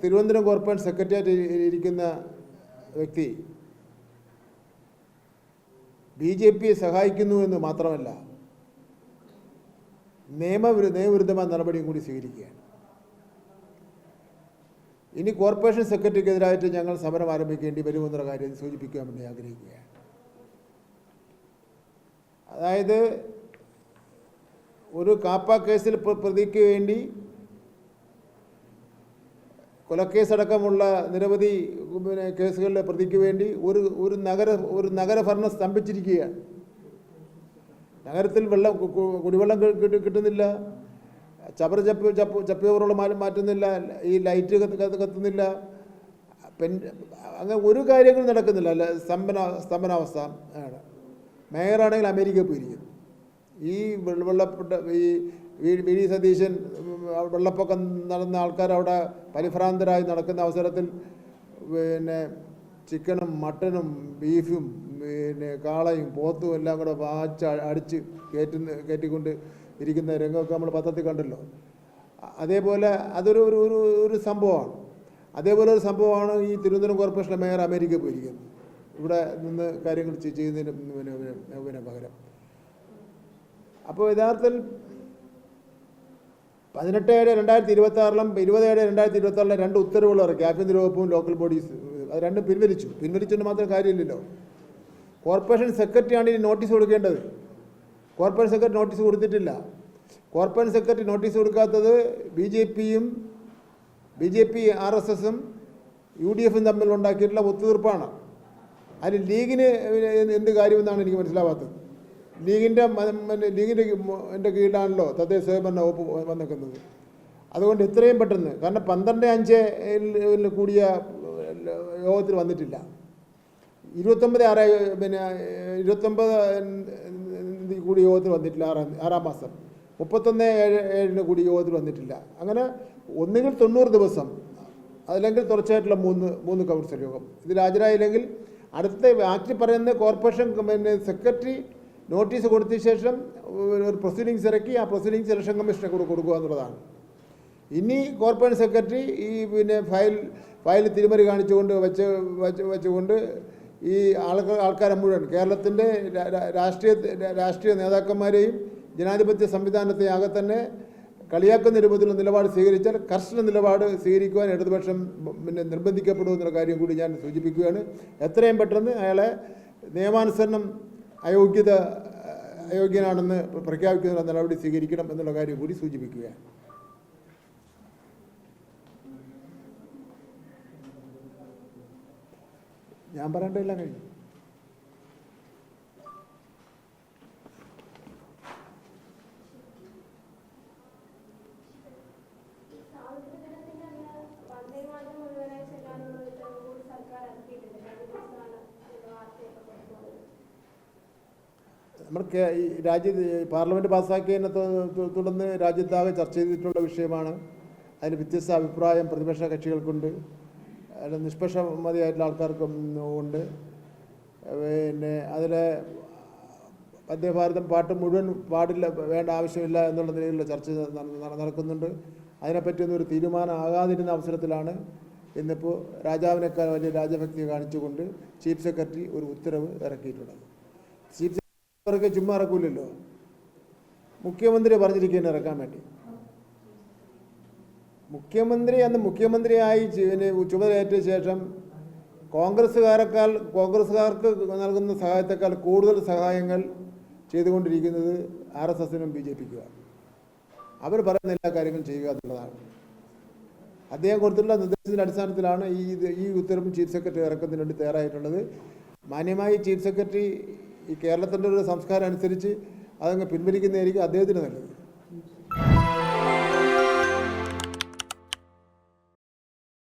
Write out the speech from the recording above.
Thiruvananthapuram corporation സെക്രട്ടറിയായിട്ട് ഇരിക്കുന്ന വ്യക്തി BJPയെ സഹായിക്കുന്നു എന്ന് മാത്രമല്ല നിയമവിരുദ്ധമായ നടപടിയും കൂടി സ്വീകരിക്കുകയാണ്. ഇനി കോർപ്പറേഷൻ സെക്രട്ടറിക്കെതിരായിട്ട് ഞങ്ങൾ സമരം ആരംഭിക്കേണ്ടി വരുമെന്നുള്ള കാര്യം സൂചിപ്പിക്കാൻ വേണ്ടി ആഗ്രഹിക്കുകയാണ്. അതായത് ഒരു കാപ്പ കേസിൽ പ്രതിക്ക് വേണ്ടി കൊലക്കേസടക്കമുള്ള നിരവധി കേസുകളിലെ പ്രതിക്ക് വേണ്ടി ഒരു നഗരഭരണം സ്തംഭിച്ചിരിക്കുകയാണ്. നഗരത്തിൽ കുടിവെള്ളം കിട്ടുന്നില്ല, ചപ്പയോറുള്ള മാറ്റുന്നില്ല, ഈ ലൈറ്റ് കത്തുന്നില്ല, അങ്ങനെ ഒരു കാര്യങ്ങളും നടക്കുന്നില്ല. അല്ല, സ്തംഭനാവസ്ഥ ആണ്. മേയറാണെങ്കിൽ അമേരിക്കയിൽ പോയിരിക്കുന്നു. ഈ വി ഡി സതീശൻ വെള്ളപ്പൊക്കം നടന്ന ആൾക്കാർ അവിടെ പരിഭ്രാന്തരായി നടക്കുന്ന അവസരത്തിൽ ചിക്കനും മട്ടനും ബീഫും കാളയും പോത്തും എല്ലാം കൂടെ അടിച്ച് കയറ്റിക്കൊണ്ട് ഇരിക്കുന്ന രംഗമൊക്കെ നമ്മൾ പത്രത്തിൽ കണ്ടല്ലോ. അതേപോലെ അതൊരു ഒരു സംഭവമാണ്. അതേപോലെ ഒരു സംഭവമാണ് ഈ തിരുവനന്തപുരം കോർപ്പറേഷനിലെ മേയർ അമേരിക്കയിൽ പോയിരിക്കുന്നത്, ഇവിടെ നിന്ന് കാര്യങ്ങൾ ചെയ്യുന്നതിന് പകരം. അപ്പോൾ യഥാർത്ഥത്തിൽ 18/7/2026 20/7/2026 2 ഉത്തരവുകൾ ഇറക്കി ആഭ്യന്തര വകുപ്പും ലോക്കൽ ബോഡീസ്. അത് രണ്ടും പിൻവലിച്ചുകൊണ്ട് മാത്രം കാര്യമില്ലല്ലോ. കോർപ്പറേഷൻ സെക്രട്ടറിയാണ് ഇനി നോട്ടീസ് കൊടുക്കേണ്ടത്. കോർപ്പറേഷൻ സെക്രട്ടറി നോട്ടീസ് കൊടുത്തിട്ടില്ല. കോർപ്പറേഷൻ സെക്രട്ടറി നോട്ടീസ് കൊടുക്കാത്തത് BJP RSSും UDFും തമ്മിലുണ്ടാക്കിയിട്ടുള്ള ഒത്തുതീർപ്പാണ്. അതിൽ ലീഗിന് എന്ത് കാര്യമെന്നാണ് എനിക്ക് മനസ്സിലാവാത്തത്. ലീഗിൻ്റെ കീഴിലാണല്ലോ തദ്ദേശ സ്വയംഭരണ വകുപ്പ് വന്നിരിക്കുന്നത്. അതുകൊണ്ട് എത്രയും പെട്ടെന്ന്, കാരണം 12/5 കൂടിയ യോഗത്തിൽ വന്നിട്ടില്ല, 29 കൂടി യോഗത്തിൽ വന്നിട്ടില്ല, 6-ാം മാസം 31/7 കൂടി യോഗത്തിൽ വന്നിട്ടില്ല. അങ്ങനെ ഒന്നുകിൽ 90 ദിവസം, അതല്ലെങ്കിൽ തുടർച്ചയായിട്ടുള്ള 3 കൗൺസിൽ യോഗം ഇതിൽ ഹാജരായില്ലെങ്കിൽ അടുത്ത ആക്ട് പറയുന്ന കോർപ്പറേഷൻ സെക്രട്ടറി നോട്ടീസ് കൊടുത്ത ശേഷം ഒരു പ്രൊസീഡിങ്സ് ഇറക്കി ആ പ്രൊസീഡിങ്സ് ഇലക്ഷൻ കമ്മീഷനെ കൂടെ കൊടുക്കുക എന്നുള്ളതാണ്. ഇനി കോർപ്പറേഷൻ സെക്രട്ടറി ഈ ഫയൽ തിരിമറി കാണിച്ചുകൊണ്ട് വെച്ചുകൊണ്ട് ഈ ആൾക്കാരെ മുഴുവൻ കേരളത്തിൻ്റെ രാഷ്ട്രീയ നേതാക്കന്മാരെയും ജനാധിപത്യ സംവിധാനത്തെ ആകെ തന്നെ കളിയാക്കുന്ന രൂപത്തിലുള്ള നിലപാട് സ്വീകരിച്ചാൽ കർശന നിലപാട് സ്വീകരിക്കുവാൻ ഇടതുപക്ഷം നിർബന്ധിക്കപ്പെടുമെന്നുള്ള കാര്യം കൂടി ഞാൻ സൂചിപ്പിക്കുകയാണ്. എത്രയും പെട്ടെന്ന് അയാളെ നിയമാനുസരണം അയോഗ്യനാണെന്ന് പ്രഖ്യാപിക്കുന്ന നടപടി സ്വീകരിക്കണം എന്നുള്ള കാര്യം കൂടി സൂചിപ്പിക്കുകയാണ്. ഞാൻ പറയേണ്ടതില്ല കഴിഞ്ഞു. നമ്മൾ പാർലമെൻറ്റ് പാസ്സാക്കിയതിനെ തുടർന്ന് രാജ്യത്താകെ ചർച്ച ചെയ്തിട്ടുള്ള വിഷയമാണ്. അതിന് വ്യത്യസ്ത അഭിപ്രായം പ്രതിപക്ഷ കക്ഷികൾക്കുണ്ട്, അതിൽ നിഷ്പക്ഷമതിയായിട്ടുള്ള ആൾക്കാർക്കും ഉണ്ട്. അതിലെ വന്ദേഭാരതം പാട്ട് മുഴുവൻ പാടില്ല, വേണ്ട ആവശ്യമില്ല എന്നുള്ള നിലയിലുള്ള ചർച്ച നടക്കുന്നുണ്ട്. അതിനെപ്പറ്റിയൊന്നും ഒരു തീരുമാനം ആകാതിരുന്ന അവസരത്തിലാണ് ഇന്നിപ്പോൾ രാജാവിനേക്കാൾ വലിയ രാജഭക്തി കാണിച്ചുകൊണ്ട് ചീഫ് സെക്രട്ടറി ഒരു ഉത്തരവ് ഇറക്കിയിട്ടുള്ളത്. ചീഫ് സെക്രട്ടറി ചുമ്മാ ഇറക്കൂലല്ലോ, മുഖ്യമന്ത്രി പറഞ്ഞിരിക്കുകയാണ് ഇറക്കാൻ വേണ്ടി. മുഖ്യമന്ത്രിയായി ചുമതലയേറ്റ ശേഷം കോൺഗ്രസ്സുകാർക്ക് നൽകുന്ന സഹായത്തെക്കാൾ കൂടുതൽ സഹായങ്ങൾ ചെയ്തുകൊണ്ടിരിക്കുന്നത് RSSനും BJPക്കുമാണ്. അവർ പറയുന്ന എല്ലാ കാര്യങ്ങളും ചെയ്യുക എന്നുള്ളതാണ്. അദ്ദേഹം കൊടുത്തിട്ടുള്ള നിർദ്ദേശത്തിൻ്റെ അടിസ്ഥാനത്തിലാണ് ഈ ഉത്തരവും ചീഫ് സെക്രട്ടറി ഇറക്കുന്നതിന് വേണ്ടി തയ്യാറായിട്ടുള്ളത്. മാന്യമായി ചീഫ് സെക്രട്ടറി ഈ കേരളത്തിൻ്റെ ഒരു സംസ്കാരം അനുസരിച്ച് അതങ്ങ് പിൻവലിക്കുന്നതായിരിക്കും അദ്ദേഹത്തിന് നല്ലത്.